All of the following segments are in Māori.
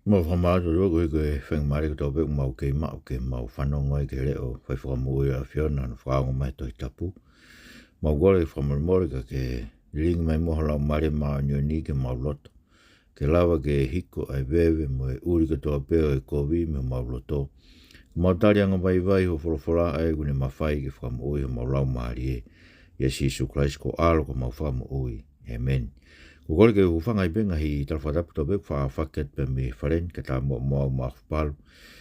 Mo whamātu rua koe whengmare ko tau peku mau whanonga ke leo whai whakamui a whiona na whaonga mai toi tapu. Mau gore whamaremore ka ke ring mai moha lau mare maa nyoni ke mau loto. Ke lawa ke hiko ai wewe mo e uri ka toa peo e kovi me mau loto. Mau tari anga vai ho wholawhola ai kune mawhai ke whakamui ho mau lau maari e. Yes, Jesu Christ ko alo ko mau whakamui. Amen. Kukore ke ufanga i benga hi talwhatapu tau beku whaket pe me wharen ke tā mua whapalu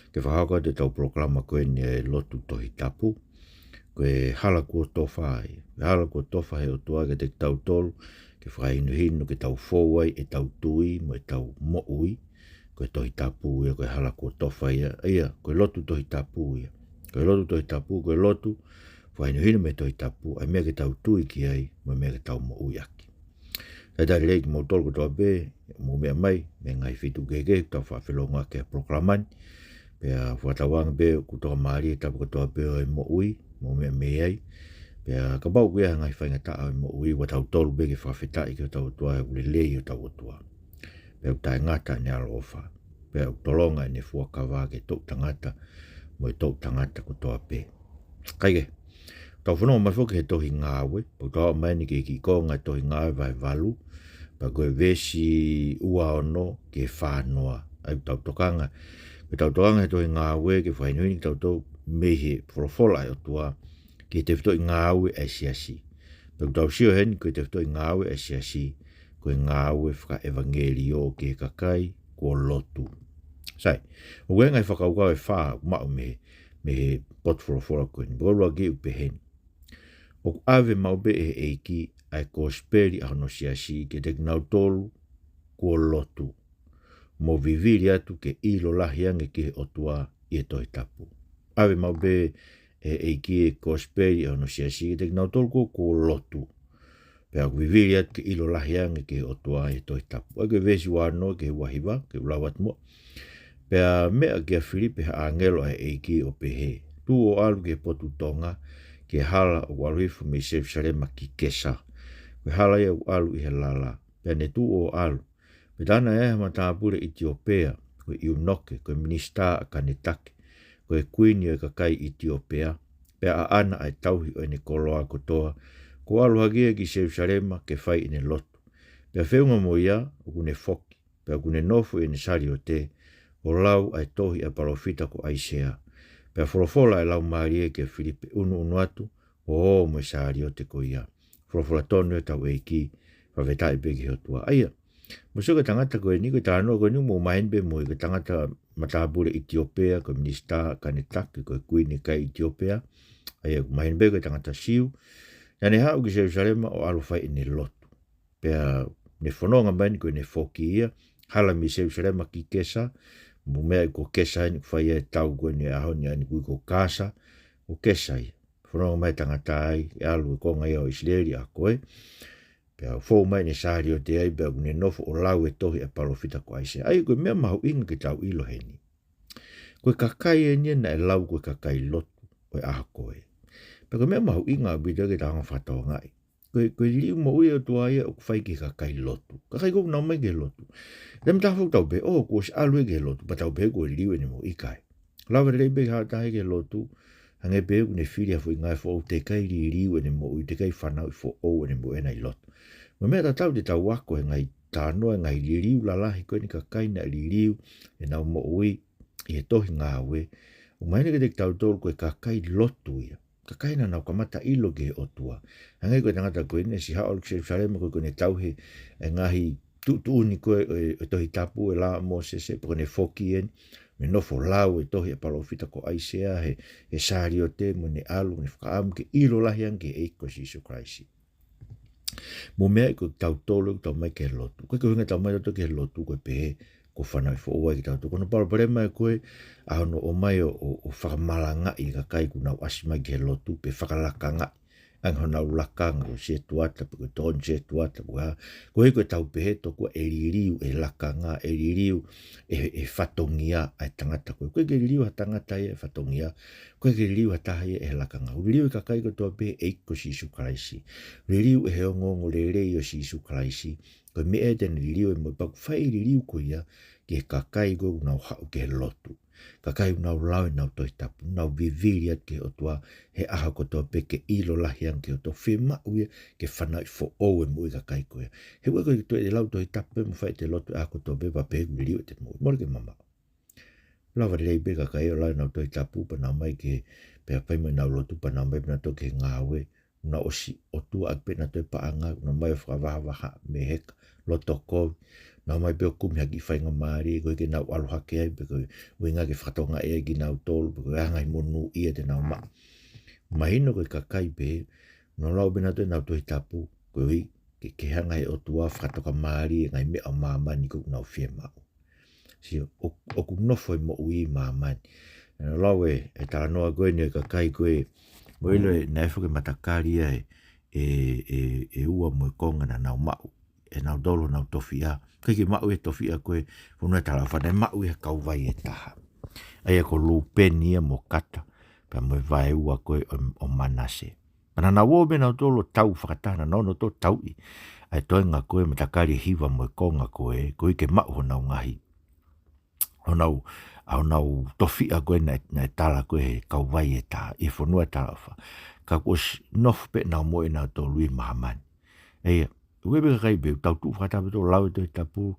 ke whahauka te tau proklama koe ni e lotu tohi tapu koe hala kua tofa ai hala kua tofa he o tua ke te tau tolu ke whakainu hinu ke tau fōwai e tau tui mo e tau mo'ui koe tohi tapu ia koe hala kua tofa ia koe lotu tohi tapu ia koe lotu tohi tapu koe lotu whakainu hinu me tohi tapu ai mea ke tau tui ki ai mo mea ke tau mo'ui aki. Ai tari rei ki mau tolu ko toa be, mo mea mai, me ngai fitu keke, tau whawhelonga ke proklaman, pea whatawanga be, ku toa maari e tapu ko toa be o e mo ui, mo mea mea ai, pea ka bau kuea ngai whainga taa o e mo ui, wa tau tolu be ke whawhetai ki o tau tua, e ule lei o tau tua. Pea utai ngata ni alo ofa, pea utolonga e ne fuakawa ke tou tangata, mo e tou tangata ko toa be. Kaike, tau whanonga mai whoke he tohi ngāwe, po toa mai ni ke ki konga tohi ngāwe vai valu, pa koe vesi ua ono ke whānoa ai tau tokanga. Ke tau tokanga he toi ngā ue ke whainuini tau tau mehe wholofola ai o tua ke te whitoi ngā ue ai siasi. Pa tau sio hen koe te whitoi ngā ue ai siasi koe ngā ue whaka evangelio ke kakai kua lotu. Sai, o ngai whakaukau e wha mau me pot wholofola koe ni. Bora ki upe hen. O ave mau be e eiki ai ko speri ano siasi ke te nau tolu ko lotu. Mo viviri atu ke ilo lahiange ke o tua i e toi tapu. Ave mau be e eiki e ko speri ano siasi ke te nau tolu ko lotu. Pea ko viviri atu ke ilo lahiange ke o tua i e toi tapu. Ai ke vesi wano ke wahiwa, ke ulawat mo. Pea mea ke a Filipe ha angelo ai eiki o pehe. Tu o alu ke potu tonga ke hala o aluifu me Jerusalema ki kesa. Ke hala ia o alu i he lala. Pea ne tu o alu. Pe tana e hama tāpure Etiopea, koe iunoke, koe minista a kanetake, koe kuini o kakai Etiopea, pea a ana ai tauhi o ene koloa kotoa, ko alu hagia ki Jerusalema ke whai ine lotu. Pea whiunga mo ia, o kune foki, pea kune nofu ene sari o te, o lau ai tohi a parofita ko Aisea. Pea wholofola e lau marie ke Filipe unu atu, o mo sari o te ko ia. Wholofola tonu e tau eiki, whawhetai peki hotua. Aia, Muso ka tangata koe ni, koe tānoa koe ni mo mahin be mo i ka tangata matāpure Etiopea, koe minista kanetake, koe kuini kai Etiopea, aia mahin be koe tangata siu, ja ne hau ki Jerusalema o alu whai ne lotu. Pea ne whanonga maini koe ne foki ia, hala mi Jerusalema ki kesa, mo mea ko kesa ni whai e tau koe ni aho ni ani kui ko kasa, ko kesa ia. Whanonga mai tangata ai, e alu e konga ia o Israeli a koe, pea fōu mai ne sāri o te ai, pea kune nofo o lau e tohi a parofita ko Aisea. Ai, koe mea mahu inga ki tau ilo heni. Koe kakai e nia na e lau koe kakai lotu, koe aha koe. Pea koe mea mahu inga a bida ki tānga whatoa ngai. Koe liu mo ui o tua ia o kwhai ki kakai lotu. Kakai kou nau mai ke lotu. Rem tāwhau tau pe, ko si alue ke lotu, pa tau pe koe liu e ni mo ikai. Lawa rei pe hao tahi ke lotu, hange pe kune whiri a fui ngai fo te kai li liu e ni mo ui, te kai whanau i fo o e ni mo ena i lotu. Ma mea ta tau te tau wako e ngai tānoa, ngai liriu lalahi koe ni ka kaina liriu e nau mo ui i he tohi ngā ue. O maini ke te tau tolu koe ka kai lotu ia. Ka kaina nau kamata ilo ke o tua. Hangai koe tangata koe ne si hao lukse Jerusalema koe ne tauhe e ngahi tuuni koe e tohi tapu e la mo sese po ne foki en. Me nofo lau e tohi e parofita ko Aisea he sari o te mo ne alu ne whakaamu ke ilo lahian ke eiko Jesu Christ. Mo mea ko tau tolu tau mai ke lotu. Koe ko hinga tau mai to ke lotu koe pehe ko whanau i whaua ki tau tu. Kono parapare mai koe ahono o mai o whakamalanga i ka kai ku nau asima ke lotu pe whakalakanga. Ang honau lakanga o se tuata pe ko ton se tuata ko ha. Koe ko tau pehe to ko e liriu e lakanga e liriu e whatongia ai tangata koe. Koe ke liriu ha tangata e whatongia. Koe ke liriu ha taha e lakanga. Liriu ka kai ko toa pehe e ko Jesu Christ. Liriu e heongongo le rei o Jesu Christ. Koe me e tene liriu e mo paku whai liriu ko ia ki kakai go unau hau ke lotu. Kakai unau lau nau toi tapu, unau viviri at ke o tua he aha kotoa pe ke ilo lahi an ke o to whima uia ke whanau i fo o e mui kakai koe. He ua koe toi e lau toi tapu pe mwhai te lotu aha kotoa pe wa pe gu liu te mui. Mori ke mama. Lawa rei pe kakai o lau nau toi tapu pa nau mai ke pe a paimai nau lotu pa nau mai pina to ke ngā we. Una osi o tua ak pe na toi pa anga, una mai o whakawaha waha me heka loto kou. Nau mai peo kumi haki whainga maari, koe ke nau aloha ke ai, pe koe winga ke whakatonga e ki nau tolu, pe koe angai monu ia te nau maa. Mahino koe kakai pe, no lau bena toi nau toi tapu, koe hui ke hangai o tua whakatoka maari, ngai mea o maamani koe nau whia mau. Si o ku nofo i mo ui maamani. No lau e tala noa koe ni kakai koe, mo ilo e naifu ke matakari e ua mo e konga na nau mau. E nau dolo nau tofia. Kai ke mau e tofia koe, whanua tala whanai mau e kauwai e taha. Aia ko lupeni e mo kata, pa mo e vai ua koe o manase. Pana na wobe nau dolo tau whakatana, nau no to tau i. Ai toi ngā koe matakari hiwa mo e konga koe, koe ke mau ho nau ngahi. Au nau tofia koe na e tala koe he kauwai e taha, e whanua tala wha. Ka kos nof pe nau mo e nau to lui mahamani. Eia, ue beka kai be tau tu whakatape tō lau e toi tapu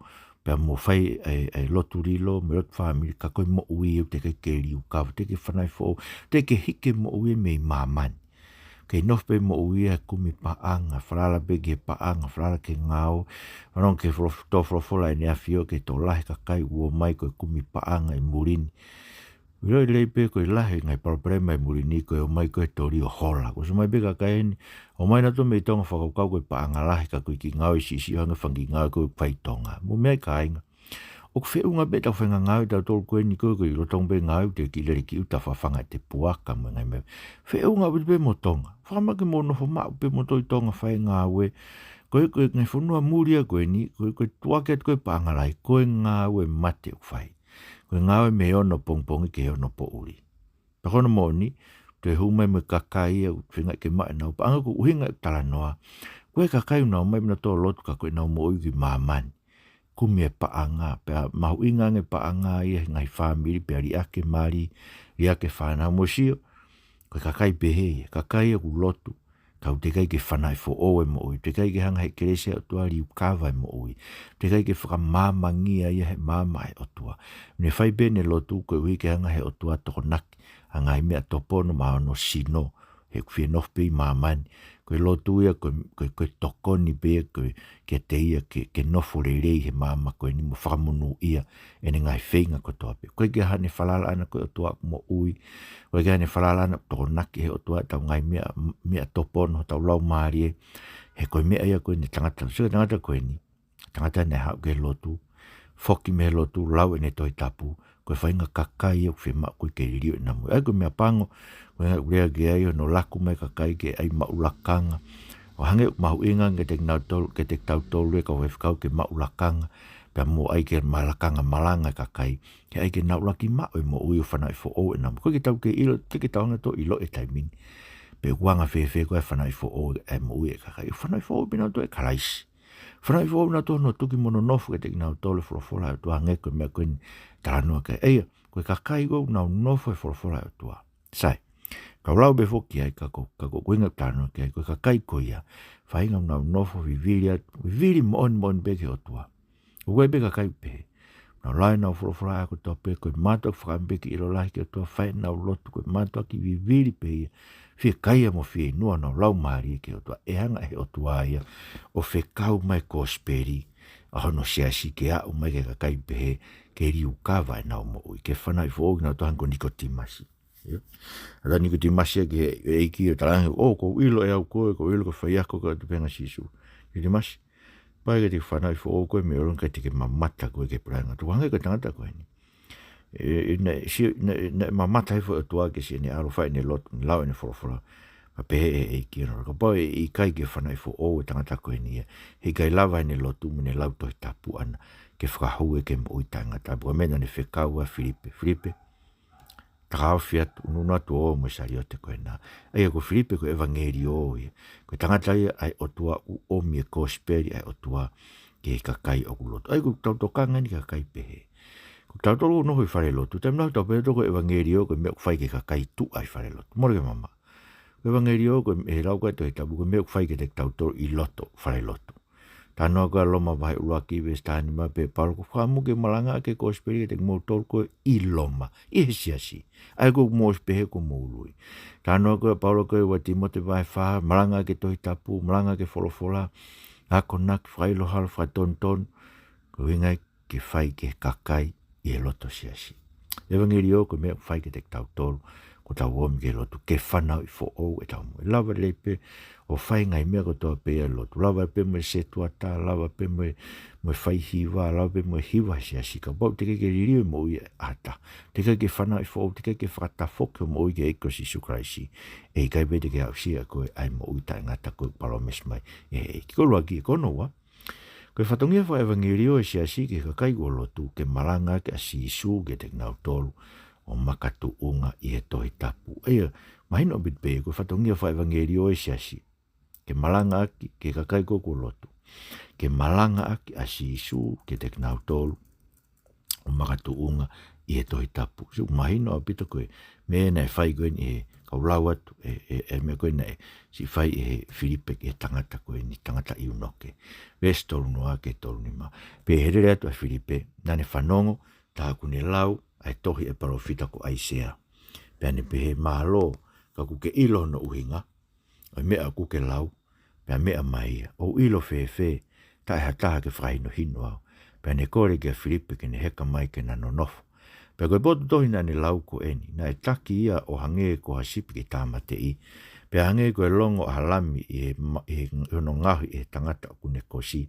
pe mo whai e lotu rilo me lotu whamiri ka koe mo ui e te kai ke riu kawa te ke whanai fo te ke hike mo ui me mamani kei nof pe mo ui e kumi paanga whalala pe ke paanga whalala ke ngāo whanong ke tō whrofola e nea whio ke tō lahi ka kai ua mai koe kumi paanga e murini Wiro i leipe koe lahi ngai paraparema e murini koe o mai koe tori o hola. Ko so mai beka kai ni, o mai na to me tonga whakaukau koe paanga lahi ka koe ki ngau i sisi hanga whangi ngau koe pai tonga. Mo mea ka inga. O ku whiunga be tau whenga ngau i tau tolu koe ni koe koe i rotong be ngau te ki leri ki uta whawhanga te puaka mo ngai mea. Whiunga be mo tonga. Whamake mo nofo maa pe mo toi tonga whai ngau e. Koe koe ngai whanua muria koe ni, koe tuake koe paanga lahi, koe ngau e mate u whai. Koe ngawe me ono pongpongi ke ono po uri. Pakono moni, te humai me kakai au whinga ke mai nau. Pa anga ko uhinga tala noa. Koe kakai unau mai mna tō lotu ka koe nau mo uki maamani. Kumi e paanga, pe mahu inga nge paanga ia ngai whamiri, pe ari ake mari, ri ake whanau mo sio. Koe kakai pehe, kakai aku lotu. Kau te kai ke whanai fo oe mo ui, te kai ke hanga he kerese o tua riu kawai mo ui, te kai ke whakamāmangia ia he māmai o tua. Ne whai bene lotu koe ui ke hanga he o tua toko naki, hanga i mea topono maa no sino, he kuwhi nofpi māmani, koe lotu ia koe tokoni bea koe ke te ia ke nofo rei he māma koe ni mo whakamunu ia, ene ngai whenga kotoa pe. Koe ke hane whalala ana koe o tua mo ui, koe ke hane whalala ana toko naki he o tua tau ngai mea topono, tau lau maari e, he koe mea ia koe ni tangata, sika tangata koe ni, tangata ne hau ke lotu, foki me lotu, lau ene toi tapu, koe whainga kakai au whima koe ke rio e namu. Ai koe mea pango, koe ngai urea ge ai no laku mai kakai ke ai maulakanga, o hange mahu inga ke te tau tolu e ka whewhikau ke maulakanga, pia mo ai ke malakanga malanga kakai, ke ai ke naulaki mao e mo ui o whanai fo o e namu. Koe ke tau ke ilo, te ke tau anga to ilo e taimini, pe wanga whewhe koe whanai fo o e mo ui e kakai, whanai fo o bina to e karaisi. Whanai fo o bina to no tuki mono nofu ke te kinau tole wholofola e tua hange koe mea koe ni taranoa kai. Eia, koe kakai go nau nofu e wholofola e tua. Sai. Kau lau be foki ai kako kuinga taranoa kai koe kakai koe ia. Whainga nau nofo viviri moon beke o tua. Ue be kakai pe. Nau lai nau wholofola ako toa pe koe matua whakambeki ilo lahi ke o tua whai nau lotu koe matua ki viviri pe ia. Fie kaia mo fie nua nau lau maari ke o tua. E hanga he o tua ia. O fe kau mai ko speri. Ahono siasi ke au mai ke kakai pe ke riu kawa e nau mo ui. Ke whanai fo ogi nau tohan ko nikotimasi. Ada nikotimasi ke eiki o talangi. O ko ilo e au koe, ko ilo ko whaiako ka tupenga sisu. Nikotimasi. Pai ke te whanai fo o koe me oron ka te ke mamata koe ke pranga. Tu hangai ka tangata koe ni. Mamata hei fo e tua ke si ne aro whai ne lot, lau ne wholofola. Ka pehe e kira. Ka pau e kai ke whanai fo o e tangata koe ni. Hei kai lawa ne lotu mene lau toi tapu ana. Ke whakahu e ke mo ui tangata. Bua mena ne whekau a Filipe. Takao fiat ununa tu o mo sari o te koe na. Ai ko Filipe ko evangeli o ia. Ko tangata ia ai o tua u o mie ko speri ai o tua ke kakai o kuloto. Ai ko tautokanga ni kakai pehe. Tau tolu no hui whare lotu. Tam nau tau pēr toko evangelio koe mea whai ke kakai tu ai whare lotu. Mora ke mama. Evangelio koe e rau koe toi tabu koe mea whai ke te tau tolu I loto whare lotu. Tanoa koe loma vai uaki ve stani ma pe paro ko whamu ke malanga ke ko speri te mo tolu koe I loma. I he siasi. Ai ko mo spehe ko mo lui. Tanoa koe paro koe wa timote vai wha malanga ke toi tapu, malanga ke folofola. Ako nak whai lohal wha ton ton. Ko ingai ke whai ke kakai I e loto siasi. Evangelio ko mea whai ke te tau tolu, ko tau omi ke loto, ke whanau I fo ou e tau mo. Lava lepe, o whai ngai mea ko toa pe e loto. Lava pe mo se tuata, lava pe mo whai hiwa, lava pe mo hiwa siasi. Ka bau te ke ririu mo I ata. Te ke whanau I fo ou, te ke whakata foke mo I ke eko si sukraisi. E kai pe te ke au sia koe ai mo I ta ngata koe palomes mai. E ki kolua ki e kono wa. Koe whatongia wha evangelio e siasi ke kakai o lotu ke malanga ke asi isu ke te ngau tolu o makatu unga I he tohi tapu. Eia, mahina o bitpe koe whatongia wha evangelio e siasi ke malanga aki ke kakai ko lotu. Ke malanga aki asi isu ke te ngau tolu o makatu unga I he tohi tapu. So mahina o bito koe me nei whai koe ni he kaulau atu me koe nei si whai he Filipe ke tangata koe ni tangata I unoke. Ves tolu noa ke tolu ni ma. Pe herere atu a Filipe, nane whanongo, taha kune lau, ai tohi e parofita ko Aisea. Pe ane pe he mahalo, ka kuke ilo no uhinga, ai mea kuke lau, pe mea maia, o ilo fe, tae hataha ke whaino hino au. Pe ane kore ke Filipe ke ne heka mai ke nanonofo. Pe koe botu tohi nane lau ko eni, na e taki ia o hange ko hasipi ke tāmate I. Pe hange koe longo halami I hono ngahi e tangata o kune kosi.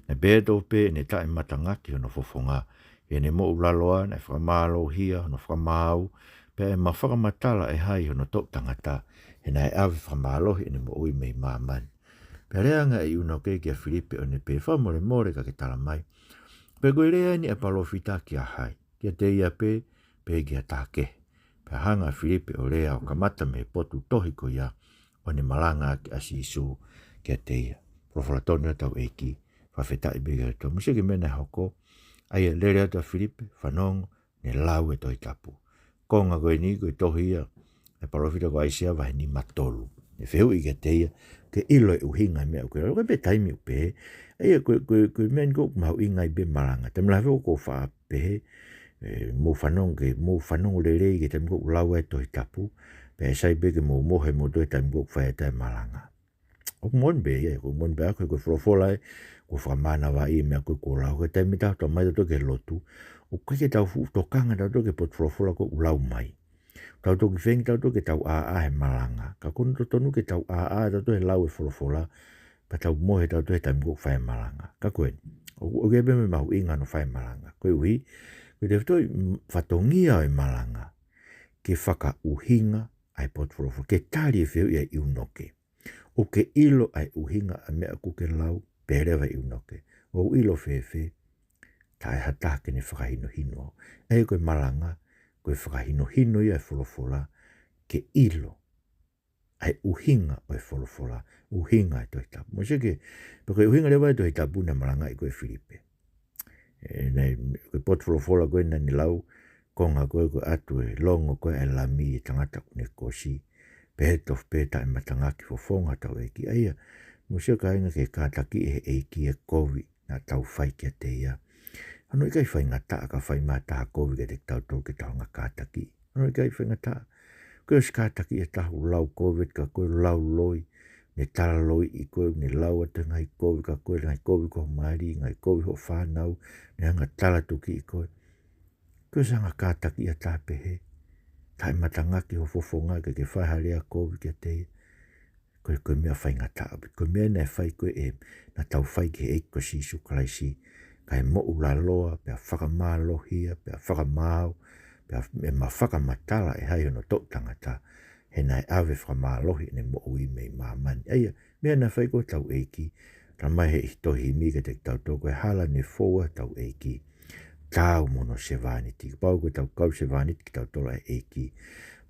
Na bedo pe ne tae matangaki hono fofonga. E ne mo ulaloa, na whakamalo hia, hono whakamau. Pe e ma whakamatala e hai hono tok tangata. E na e awi whamalo e ne mo ui mei mamani. Pe reanga I uno ke kia Filipe o ne pe whamore more ka ke tala mai. Pe koe rea ni e palofita kia hai. Kia te ia pe kia tāke. Pe hanga Filipe o rea o kamata me potu tohi ko ia o ne malanga ki asi isu kia te ia. Profalatonio tau eiki, whawheta I bega to. Musiki mene hoko, ai e lere atu a Filipe, whanongo, ne lau e toi tapu. Konga koe ni koe tohi ia, e palofita ko aisia wahe ni matolu. Ne wheu I kia te ia, ke ilo e uhinga mea koe. Koe pe taimi upe, ai koe men ko mau ingai be malanga. Te mla wheu ko wha pehe, mo whanongo le rei ke te mko lau e toi tapu, pe sai be ke mo mohe mo toi te mko whae te malanga. O mon be, ko mon be ako ko frofola ko whamana wa I mea koe ko lau, ke te mita to mai to ke lotu, o koe ke tau fu to kanga to ke pot frofola ko lau mai. Tau to ki whengi tau to ke tau a he malanga, ka kono to tonu ke tau a to he lau e frofola, pa tau mohe tau to he te mko whae malanga. Ka koe, o kebe me mahu inga no whae malanga. Koe uhi, koe te whtoi whatongia e malanga, ke whaka uhinga ai potfrofo, ke tari e wheu I unoke. O ke ilo ai uhinga a mea kuke lau, perewa I unoke. O ilo whewhe, tae hatake ne whakahino hino. Ei koe malanga, koe whakahino hino I wholofola, ke ilo ai uhinga o wholofola, uhinga ai toi tapu. Mo seke, koe uhinga lewa ai toi tapu na malanga I koe Filipe. Nei koe potfolofola koe na ni lau, konga koe koe atu e longo koe e lami e tangata kune kosi, pehetof peta e matangaki fofonga tau eki. Aia, musio ka inga ke kātaki e eki e kovi na tau whai kia te ia. Ano I kai whai ngata ka whai mata kovi ke te tau tau ke tau ngā kātaki. Ano I kai whai ngata, koe os kātaki e tahu lau kovi ka koe lau loi, ne tala loi I koe ne lau ata ngai kovi ka koe ngai kovi ko maari, ngai kovi ho whanau, ne hanga tala tuki I koe. Koe sanga kātaki a tāpehe, tai matangaki ho fofonga ke whai harea kovi kia te koe mea whai ngata abit. Koe mea nei whai koe e na tau whai ke eiko si sukalaisi, kai mo ula loa, pia whakamālohia, pia whakamāo, pia ma whakamatala e hai ono tok tangata, he nai awe whakamālohi ne mo ui mei māmani. Eia, mea na whai koe tau eiki, ta mai he itohi mi ke te tau toko e hala ne foa tau eiki. Tau mono se vaniti, pau ke tau kau se vaniti ki tau tola e eiki.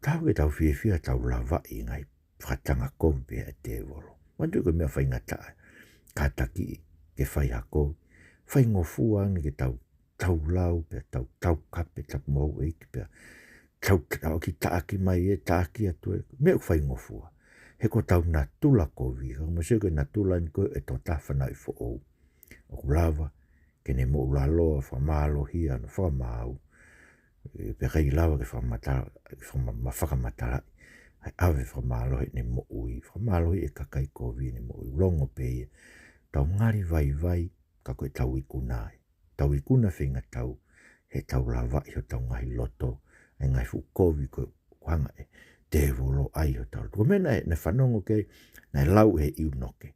Tau ke tau whiawhia tau lava I ngai whatanga kompe e te wolo. Wantu ko mea whai ngata, kātaki ke whai hako, whai ngofua ngi ke tau tau lau pe tau kape tapu mau e ki pe tau ki taaki mai e taaki atu e me u whai ngofua. He ko tau na tula ko vi, ka mo se ko na tula ni ko e to tawhana i fo ou. O ku lava, ke ne mo ula loa whamalo hia na whamau, pe kai lava ke whakamatara, ai awe whamalo he ne mo ui, whamalo he e kakai ko vi ne mo ui, longo pe ia, tau ngari vai, ka koe tau i kunai, tau i kuna whinga tau, he tau lava i ho tau ngahi loto, e ngai fu kovi ko hanga e, te volo ai o tau. Ko mena e ne whanongo ke, nei lau e iu noke.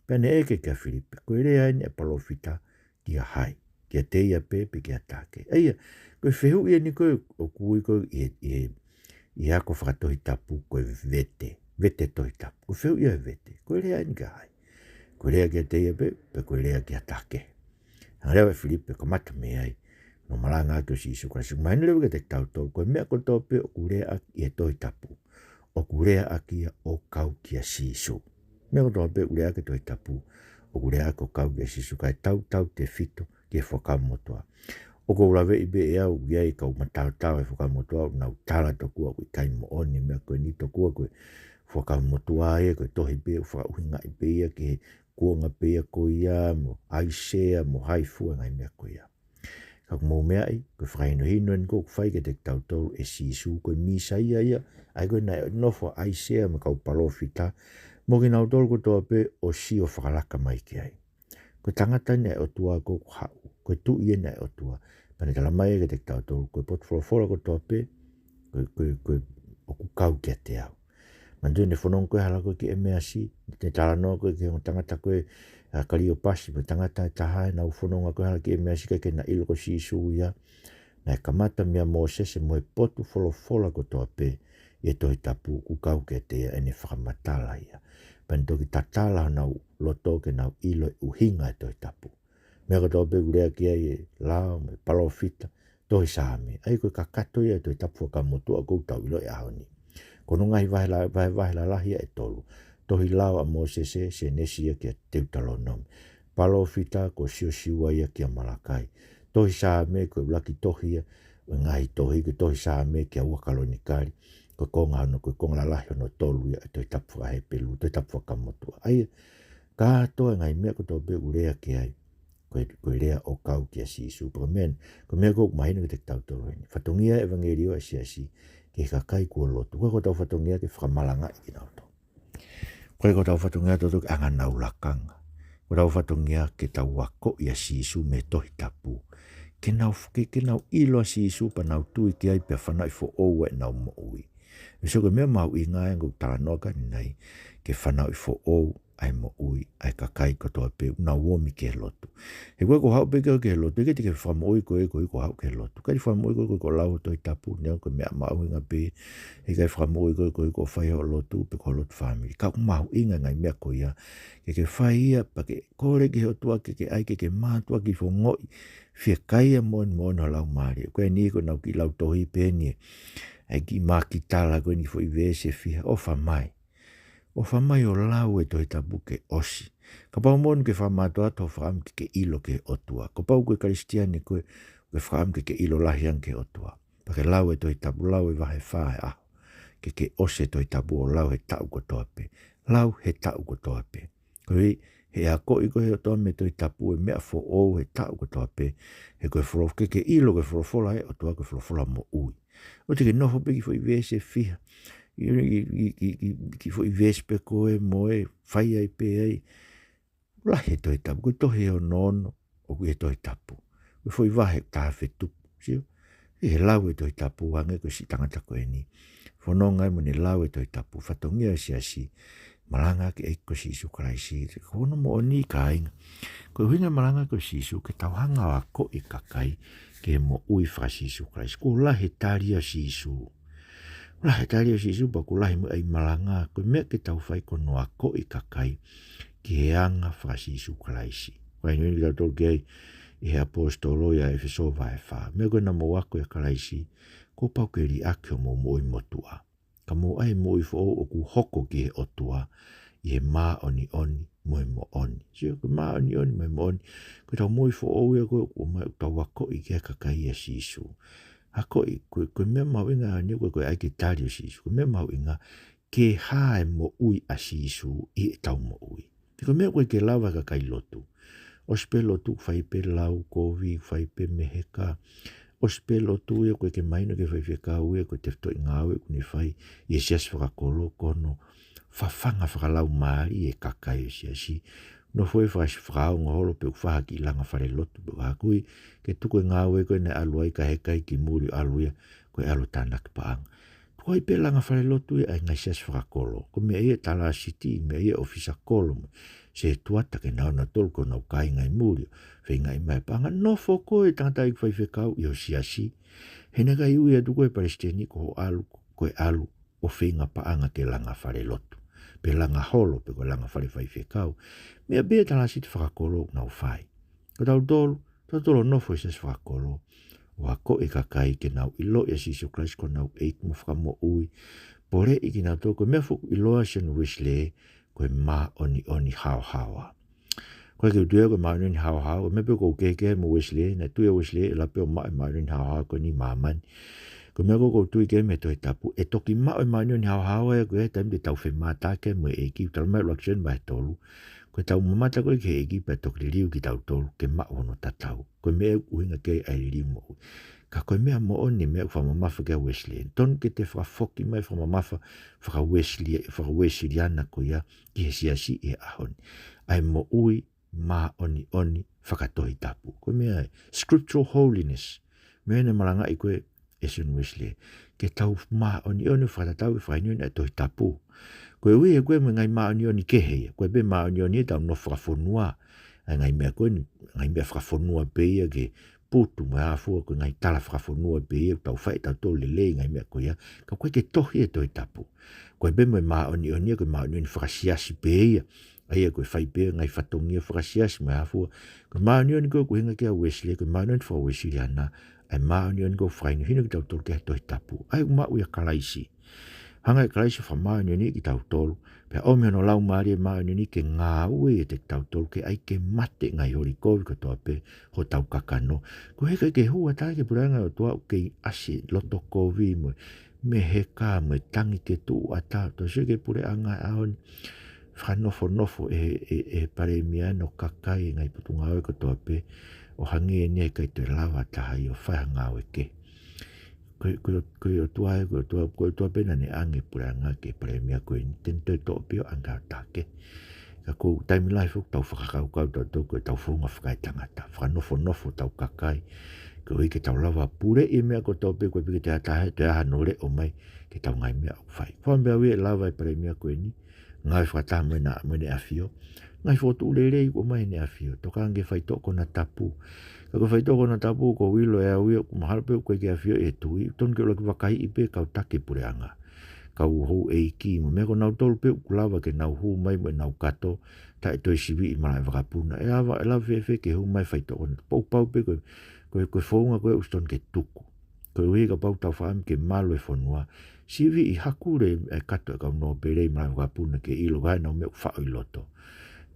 Pene eke kia Filipe, ko e rea ni e palofita kia hai, kia teia pepe kia take. Eia, ko e whehu ia ni koe o kui koe i ako whakatohi tapu koe vete tohi tapu. Ko whehu ia vete, ko e rea ni kia hai. Ko e rea kia teia pepe, ko e rea kia take. Hanga rea Filipe, ko mata me ai. No malanga ke si su krasi mai lewe ke tau tau ko me ko tope o kurea i toi tapu o kurea aki o kau kia si su me ko tope kurea ke toi tapu o kurea ko kau kia si su kai tau te fito ke foka motoa o ko lave ibe e au ia i kau matau e foka motoa na tala to ku ko kai mo oni me ko ni to ku ko foka motoa e ko tohi be foka uhinga ibe ke kuonga pe ko ia mo aisea mo haifu ngai me ko ia ka mo mea ai ko whaino hino en ko whai ke te tau tau e sisu ko misa ia ai ko na nofo ai sea me kau palofita mo ki nau tolu ko toa pe o si o whakalaka mai ki ai ko tangata ne o tua ko hau ko tu ia ne o tua pane tala mai ke te tau tolu ko pot fora ko toa pe ko o ku kau kia te au mandu ne whanong koe halako ki e mea si te tala no koe ke tangata koe kari o pasi, pe tangata e tahai na uwhanonga koe halaki e mea sika ke na ilo ko si isu ia, na e kamata mea mo sese mo e potu fola ko toa pe, e toi tapu ku kau ke te e ne whakamatala ia. Pani toki tatala na loto ke na ilo e uhinga e toi tapu. Mea ko toa pe kurea kia e lao, me palofita, toi saame. Ai koe kakato ia e toi tapu whakamotua kou tau ilo e ahoni. Kono ngai vahila lahia e tolu. Tohi lao a mo se nesia kia teutalo nomi. Palo fita ko siwa ia kia Malakai. Tohi saa me ko laki tohi ia, ngai tohi ko tohi saa me kia wakaloni kari. Ko konga hano ko konga lahi no tolu ia toi tapu a he pelu, toi tapu a kamotua. Ai, ka toa ngai mea ko tobe urea kia ai. Ko rea o kau kia si super men. Ko mea ko mahina ko te tau tolu ini. Fatongia evangelio a si ke kakai kua lotu. Ko tau fatongia ke whamalanga i nau to. Koe ko tau whatungia totuk anga nau lakanga. Ko tau whatungia ke tau wako ia sisu me tohi tapu. Ke nau ilo a sisu pa nau tui ki ai pia whanau i fo oua e nau mo ui. Miso ko mea mau i ngai ngau tala noka ni nei ke whanau i fo ou ai mo ui ai kakai ko toa pe nau womi ke lotu. He koe ko hau pe ke lotu, ke te ke whamu ui koe ko hau ke lotu. Kai whamu ui koe ko lau toi tapu, nea ko mea mau inga pe, he kai whamu ui koe ko whai ho lotu pe ko lotu family. Ka mau inga ngai mea ko ia, ke whai ia pa ke kore ke ho tua ke ai ke mātua ki fo ngoi, fia kai a mon ho lau maari. Koe ni ko nau ki lau tohi pe ni, ai ki mā ki tala koe ni fo i vese fia, o whamai. O whamai o lau e toi tapu ke osi. Ka pau mon ke whamatoa to whaam ke ilo ke otua. Ko pau koe karistiani koe whaam ke ilo lahian ke otua. Pa ke lau e toi tapu, lau e wahe whae aho. Ke ose toi tapu o lau he tau ko toa pe. Lau he tau ko toa pe. Koe he a koi koe he o toa me toi tapu e mea fo ou he tau ko toa pe. He koe wholof ke ilo koe wholofola he o toa koe wholofola mo ui. O te ke nofo pe ki fo i vese fiha. Ki fo i vespe koe moe, whai ai pe ai. Lahe toi tapu, koe tohe o nono, o koe toi tapu. Koe fo i wahe tāwhe tupu, sio? He lau e toi tapu, wange koe si tangata koe ni. Whanonga mo ni lau e toi tapu, whatongia si malanga ke eiko si isu karaisi. Kono mo o ni ka inga. Koe huinga malanga koe si isu, ke tauhanga wa ko i kakai, ke mo ui wha si isu karaisi. Ko lahe taria si isu. Lahe taria si isu pa ko lahe mo ai malanga, koe mea ke tau whai kono a ko i kakai, ki he anga wha si isu karaisi. Koe nui ni tau kei, i he apostolo ia e whiso vai wha. Mea koe na mo wako e karaisi, ko pau ke ri akio mo mo i motua. Ka mo ai mo i fo o ku hoko ki he otua, i he mā oni oni, moe mo oni. Sio ko ma oni oni moe mo oni. Ko tau moi fo o ia ko mai tau wako i kia kakai a sisu. Hako i ko mea mau inga ni ko ai ke tari a sisu. Ko mea mau inga ke hae mo ui a sisu i tau mo ui. Ko mea koe ke lawa kakai lotu. O spe lotu fai pe lau kovi, fai pe meheka. O spe lotu ia koe ke maino ke fai whika ue ko te fto i ngawe kuni fai i sias whakakolo kono. Fafanga whakalau maari e kakai o siasi. No foi whakau ngaholo pe uwhaha ki langa whare lotu pe wakui. Ke tuko ngā ue koe ne aluai ka hekai ki muri aluia koe alu tāna ki paanga. Tuko i pe langa whare lotu e ai ngai sias whakakolo. Ko me e tala siti, me e ofisa kolo. Se tuata ke nao na tolko nau kai ngai muri. Whi ngai mai paanga no foko e tangata i whai whekau i o siasi. Hena kai ui atu koe palestini ko alu koe alu o whinga paanga ke langa whare lotu. Pe langa holo pe ko langa whare whai whekau. Mea bea tala siti whakakolo nau whai. Ko tau tolo nofo i ses whakakolo. Wa ko e kakai ke nau ilo e siso Christ ko nau eik mo whakamo ui. Pore i ki nau toko mea fuku iloa sen wisle koe ma oni hao hawa. Koe ke utua koe ma oni hao hawa. Mea pe ko keke mo wisle. Na tuia wisle e lapeo ma oni hao hawa ko ni mamani. Ko mea ko tui ke me toi tapu. E toki ma oni hao hawa e koe taim de tau whemata ke mo eiki. Tau mai laksen mai tolu. Koe tau mamata koe ke eki pa toki liu ki tau tolu ke maa ono tatau. Koe mea uhinga ke ai liu mo. Ka koe mea mo oni mea whamamafa ke Wesley. Ton ke te whafoki mai whamamafa whaka Wesley ana ko ia ki he siasi e ahoni. Ai mo ui maa oni whakatohi tapu. Koe mea scriptural holiness. Mea ne maranga i koe Esun Wesley. Ke tau maa oni whakatau i whainioni a tohi tapu. Koe ui e koe me ngai maa oni ke hei. Koe be maa oni e tau no whakafonua. Ai ngai mea koe ngai mea whakafonua peia ke putu mo hafua ko ngai tala whakafonua peia tau whai tau tō lele ngai mea koe ia. Ka koe ke tohi e toi tapu. Koe be me maa oni e koe maa oni whakasiasi peia. Ai e koe whai pea ngai whatongia whakasiasi mo hafua. Koe maa oni koe hinga kia Wesley. Koe maa oni Wesley ana. Ai maa oni koe whainu hino ki tau tō ke toi tapu. Ai maa uia kalaisi. Hanga e kalaisi whamaa ni ki tau tolu. Pea omi no lau maari e maa ni ke ngā ue e te tau tolu ke ai ke mate ngai hori kovi ko toa pe ho tau kakano. Ko heka ke hua tai ke puranga o toa ke asi loto kovi mo me heka mo tangi ke tu ata. To se ke pure anga aon whanofo e pare mia no kakai ngai putunga o ko toa pe o hangi e nia kai te lawa tahai o whahanga o ke. Koe o tua pena ne ange puranga ke premia koe ni tento to pio anga take. Ka ko time life tau whakakau tau koe tau whunga whakai tangata. Whanofo tau kakai. Ko ke tau lawa pure i mea ko tau pe koe pike te atahe te aha nore o mai ke tau ngai mea au whai. Whambea ue lawa e premia koe ni. Ngai whakata mwene awhio. Ngai whotu ulere i ko mai ne awhio. Toka ange whai toko na tapu. Kako whai toko na tapu ko wilo e awio mahalpe koe ke awhio e tui. Ton ke loki wakai ipe kau take pure anga. Kau hou e ki mo. Mea ko nau tolu pe ukulawa ke nau huu mai mo nau kato. Ta e toi siwi i mara e wakapuna. E awa e lau fefe ke huu mai whai toko na. Pau pe koe whaunga koe uston ke tuku. Koe ui ka pau tau whaam ke malo e whanua. Siwi i hakure e kato e kau no pere i mara e wakapuna ke ilo gai nau me whao i loto.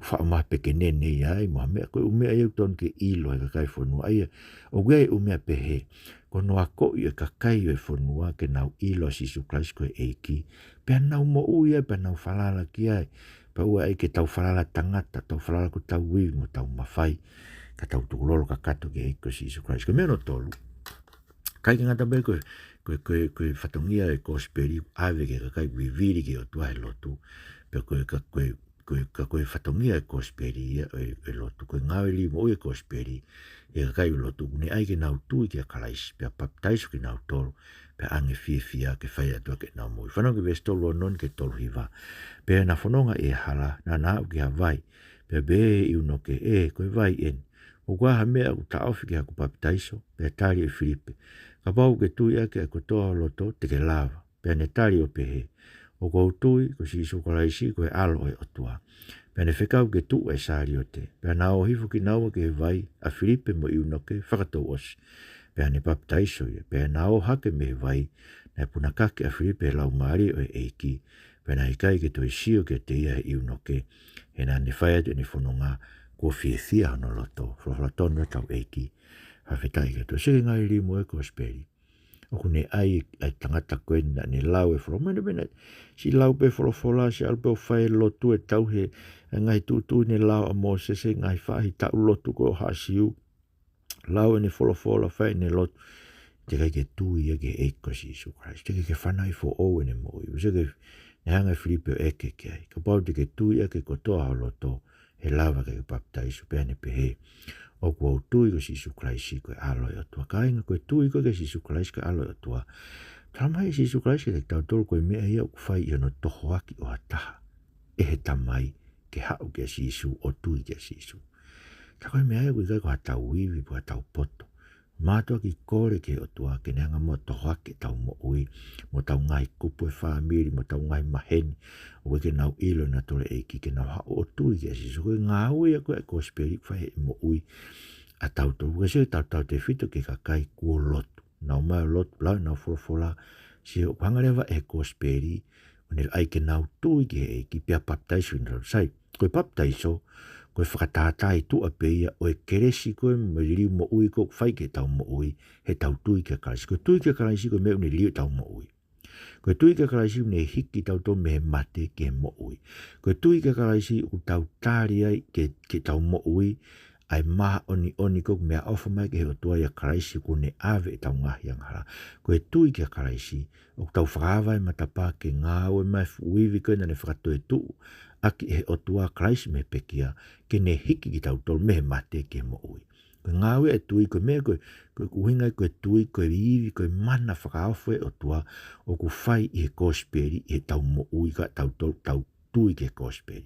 Whao mape ke nene i ai moa mea koe umea e uton ke ilo e kakai whanua. Aia o gai umea pehe. Ko noa ko i e kakai e whanua ke nau ilo sisu Christ koe eiki. Pea nau mo ui ai, pea nau whalala ki ai. Pea ua ai ke tau whalala tangata, tau whalala ko tau wiwi mo tau mawhai. Ka tau tukulolo ka kato ke eiko sisu Christ. Ko mea no tolu. Kai ke ngata be koe whatongia e kosperi ave ke kakai viviri ke o tuahe lotu. Pea koe whatongia e kosperi e lotu. Koe ngawe li mo e kosperi e kakai lotu. Kune ai ke nau tui ke a kalaisi. Pea baptaiso ke nau tolu. Pea ange fia ke whai atua ke nau mui. Whanau ke vestolo non ke tolu hiva. Pea na whanonga e hala na nau ke hawai. Pea be e uno ke koe vai en. O kua ha mea ku taofi ke haku baptaiso. Pea tari e Filipe. Ka pau ke tui ake a kotoa loto te ke lava. Pea ne tari o pehe. O kou tui ko si iso kalaisi ko e alo e otua. Pea ne whekau ke tu e sari o te. Pea na o hifu ki naua ke vai a Filipe mo i unoke whakatou osi. Pea ne baptaiso ia. Pea na o hake me vai na punakake a Filipe lau maari o e eiki. Pena i kai ke toi sio ke te ia he iu no ke, he na ne whaia te ne whanonga, kua whiawhia no loto, whawhatona tau eiki, hawhetai ke to sege ngai li mo e Gospeli. Oku ne ai tangata koe na ne lau e whoro, mene mene, si lau pe whoro whola, si alpe o whae lotu e tau he, ngai tūtū ne lau a mō sese, ngai whahi tau lotu ko ha siu, lau e ne whoro whola whae ne lotu, te kai ke tūi e ke eiko si Isu Christ, te kai ke whanai fo o e ne mo i, se ke ne hanga Filipe o eke ke ai, ka pau te ke tūi e ke kotoa o loto, he lava ke baptaisu pe ane pe he, o kua tui ko si Isu Christ ko alo yo tua ka inga ko tui ko ke si Isu Christ ko alo yo tua tamai si Isu Christ ke tau tolu ko mea ia ku fai ia no toho aki o ataha e he tamai ke hau ke si Isu o tui ke si Isu ta koe mea ia ku ikai ko hatau wiwi po hatau poto mātua ki kore ke o tua ke neanga mo toho aki tau mo ui mo tau ngai kupu e whaamiri mo tau ngai maheni o ke nau ilo na tole eiki ke nau hao o tui ke si Isu koe ngā ui a koe e kosperi whai mo ui a tau tau kasi tau te whito ke kakai kua lotu. Nau mai lotu lau nau whorofola si o pangarewa e kosperi o ne ai ke nau tui ke e ki pia baptaiso in rau sai. Koe baptaiso, koe whakatātai tu a peia o e keresi koe mo liu mo ui ko whai ke tau mo ui he tau tui ke karaisi. Koe tui ke karaisi koe meo ne liu tau mo ui. Koe tui ke karaisi ne hiki tau tau me mate ke mo ui. Koe tui ke karaisi u tau tāri ai ke tau mo ui ai maha oni ko mea ofa mai ke heo tua ia karaisi ko ne ave e tau ngahi angara. Ko e tui kia karaisi, o tau whakawai matapa ke ngā oe mai uivi koe na ne whakatoe tu, aki e o tua karaisi me pekia, ke ne hiki ki tau tolu mehe mate ke mo ui. Ko ngā oe e tui koe mea koe uhingai koe tui koe iwi koe mana whakaofoe o tua, o ku whai i he kosperi i he tau mo ui ka tau tolu tau tui ke kosperi.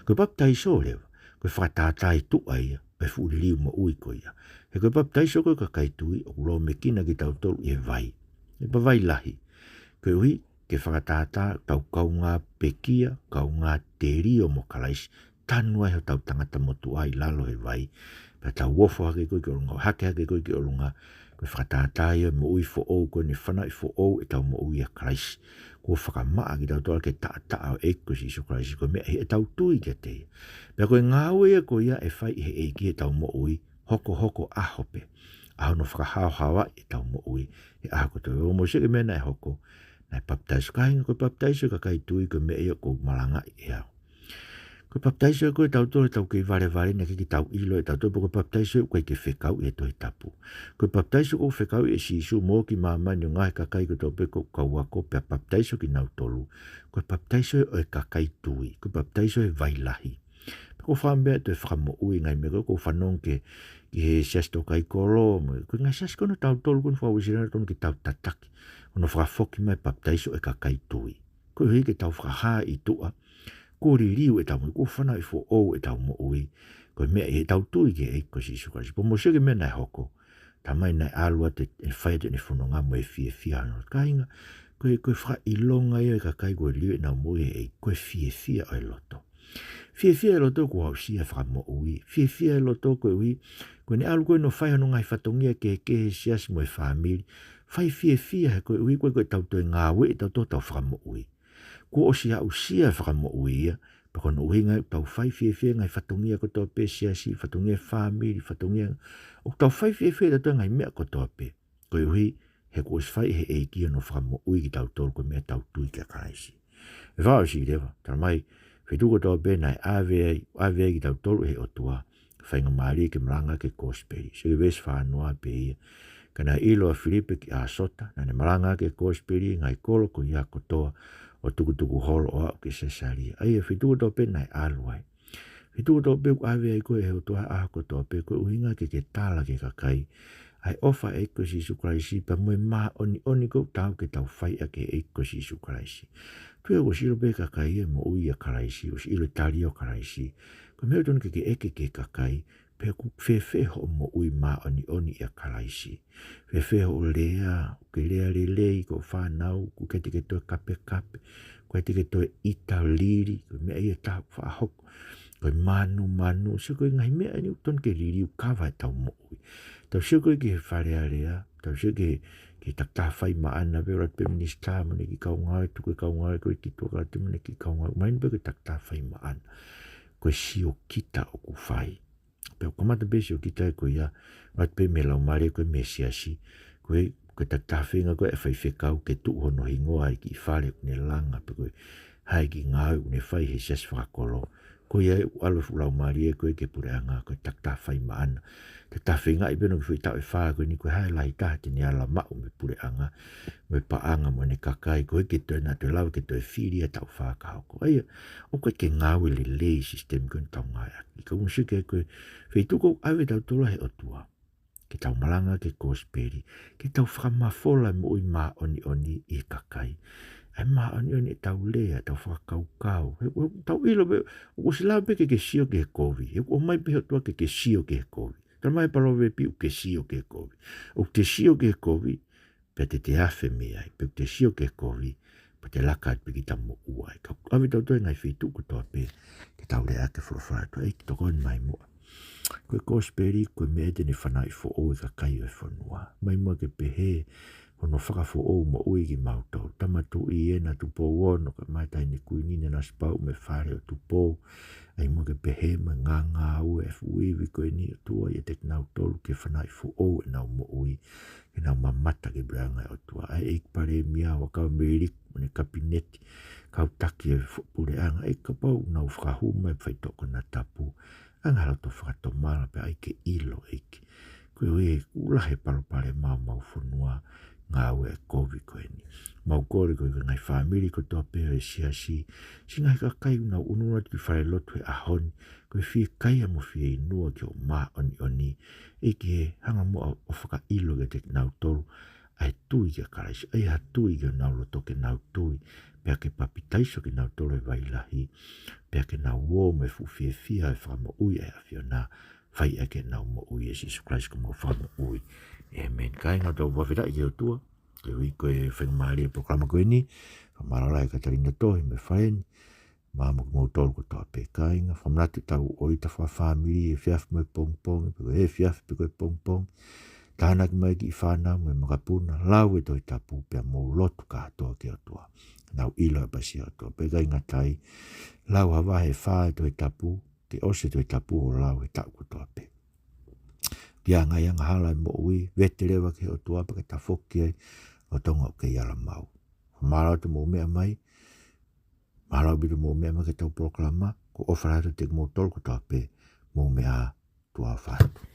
Koe baptaiso lewa, koe whakatātai tu aia, e fu liu mo ui ko ia. He koe baptaiso koe ka kaitui o kulo me kina ki tau tolu e vai. E pa vai lahi. Koe ui ke whakatātā tau kau ngā pekia, kau ngā te rio mo karaisi, tanua he tau tangata mo tu ai lalo he vai. Pa tau wofo hake koe ki olunga, hake koe ki olunga, koe whakatātā ia mo ui fo ou, koe ne whanai fo ou e tau mo ui a karaisi. Ko whakamaa ki tau toa ke taa o eko si Isu Christ, ko mea e tau tui ke te. Pea koe ngā ue ko ia e whai he eiki e tau mo ui, hoko ahope. Aho no whakahao hawa e tau mo ui, e aho ko te o mo seke mena e hoko, na e baptaiso kahinga koe baptaiso ka kai tui ko mea ia ko malanga e au. Koe baptaiso koe tau tō tau kei vare na ki tau ilo e tau tō koe baptaiso koe ke whekau e toi tapu. Koe baptaiso koe whekau e si isu mō ki māmani o ngai kakai ko tau pe ko kauako pia baptaiso ki nau tolu. Koe baptaiso e kakai tui. Koe baptaiso e vailahi. Ko whamea te whakamo ui ngai me ko whanong ke he siasto kai kolo. Koe ngai siasto no tau tolu koe whawisirana tono ki tau tataki. Ono whakafoki mai baptaiso e kakai tui. Koe hui ke tau whakaha i tua. Ko ririu e tau mo, ko whana i fo ou e tau mo ui, ko mea e tau tui ke e ko si Isu Christ. Po mo sege mea nai hoko, ta mai nai alua te whaia te ne whanonga mo e fie anō. Ka inga, koe wha i longa i ka kai koe liu e nau mo e koe fie o e loto. Fie e loto ko au sia whaka mo ui, fie e loto koe ui, koe ne alu koe no whai hano ngai whatongia ke he sias mo e whamiri, whai fie he koe ui, koe tau toi ngā ue e tau tau whaka mo ui. Ko o sia usia whakamo uia, pa kono uhinga tau whai fie ngai whatongia ko tō pe siasi, whatongia whamiri, whatongia, o tau whai fie tato ngai mea ko tō pe. Ko uhi, he ko os whai he eiki no whakamo ui ki tau tōru ko mea tau tui kia karaisi. E whao si rewa, tara mai, whetuko tō pe nai ave ki tau tōru he o tua, whainga maari ke maranga ke kosperi, se ves whanua pe ia, kana ilo a Filipe ki a sota, nane maranga ke kosperi, ngai kolo ko ia kotoa, o tuku holo o au ki Cesaria. Ai e whituko tō pe nai aluai. Whituko tō pe ku awe ai koe he utoha ahako tō pe koe uhinga ke tāla ke kakai. Ai ofa e ko si Isu Christ pa mui maha oni ko tau ke tau whai a ke e ko si Isu Christ. Pua ko silo pe kakai e mo ui a karaisi, o si ilo tali o karaisi. Ko meo tonu ke eke ke kakai, pe ku whewheho mo ui maha oni a karaisi. Whewheho o lea, ke lea lei ko whanau, ku ke teke toi kape, ko teke toi ita liri, ko mea ia tau whahoko, ko manu, so ko ngai mea ni uton ke liri u kawa e tau mo ui. Tau sio koe ke wharea rea, tau sio ke ki takta fai maana ve rat pe minista mane ki kaunga tu ke kaunga ko ki tu ka te mane ki kaunga main be takta fai maana ko sio kita o ku fai pe ko mata be sio kita ko ya rat pe me la mare ko me siasi ko takta fai nga ko e fai fe kau ke tu hono hingo ai ki fale ne langa pe ko hai ki ngau ne fai he ses fa kolo ko ia alo fu la mare ko ke puranga ko takta fai maana te tawhinga i beno ki tau e whaa koe ni koe hai lai tāti ni ala mau me pure anga me paanga mo ne kakai koe ke toi nā te lau ke toi whiri a tau whaa ka hoko aia o koe ke ngāwe le lei system koe tau ngai aki ka unsi ke koe whituko awe tau tola he otua ke tau malanga ke kōsperi ke tau whakamafola mo ui mā oni oni i kakai ai mā oni oni e tau lea tau whakakau kau tau ilo be o si lau pe ke sio ke kovi o mai pe otua ke sio ke kovi Tama e palowe pi u ke sio ke kovi. O te sio ke kovi, pe te afe me ai. Pe te sio ke kovi, pe te laka pe ki tamo uai. Ka awe tau toi ngai whitu ko toa pe, ke tau le ake whorofara toa. Ei ki toko mai mua. Koe kōsperi, koe me ete ni whanai fo o ka kai o whanua. Mai mua ke pehe, ono whaka fo o mo ui ki mautau. Tama tu i ena tu po wono, ka mai tai ni kuinine na spau me whare o tu po. Ai mo ke pehe ma ngā u e fui vi koe ni tua i te nau tolu ke whanai fu o e nau mo ui ke nau mamata ke branga o tua ai eik pare mia wa kau meirik mene kapineti kau taki e pure anga eik ka pau nau whakahuma e whaitoko na tapu anga halo to whakatomala pe ai ke ilo eik koe ue ulahe palo pare mau whanua ngā ue kovi koe ni. Mau kore koe ngai whamiri ko toa pēo e siasi. Si ngai ka kai una unua ki whare lotu e ahoni. Koe whie kai amo whie inua ki o mā oni oni. E ki he hanga mua o whaka ilo ke te nau tolu. Ai tui ke karaisi. Ai ha tui ke nau loto ke nau tui. Pea ke papitaiso ke nau tolu e wailahi. Pea ke nau wō me fu whie whia e whamo ui e awhiona. Whai e ke nau mo ui e Jesu Christ ko mo whamo ui. Amen. Kai ngā tau wawhira i o tua. Ke hui koe whengamari e programa koe ni. Whamarala e Katarina Tohi me whaeni. Māma ko tolu ko toa pe kai ngā. Whamnati tau o ita whawhamiri e whiaf me pong pong. E piko e whiaf pe koe pong pong. Tāna ki mai ki i whanau me makapuna. Lau e toi tapu pia mō lotu ka toa ke o tua. Nau ilo e basi o tua. Pe kai ngā tai. Lau hawa he wha e toi tapu. Te ose toi tapu o lau e tau ko toa pe. Pia ngai anga hala mo ui, vete rewa ke o tuapa ke ta whoki ai, o tonga o ke iala mau. Marau te mō mea mai, marau bitu mō mea mai ke tau proklama, ko ofarata te mō tolko tape, mō mea tua whātu.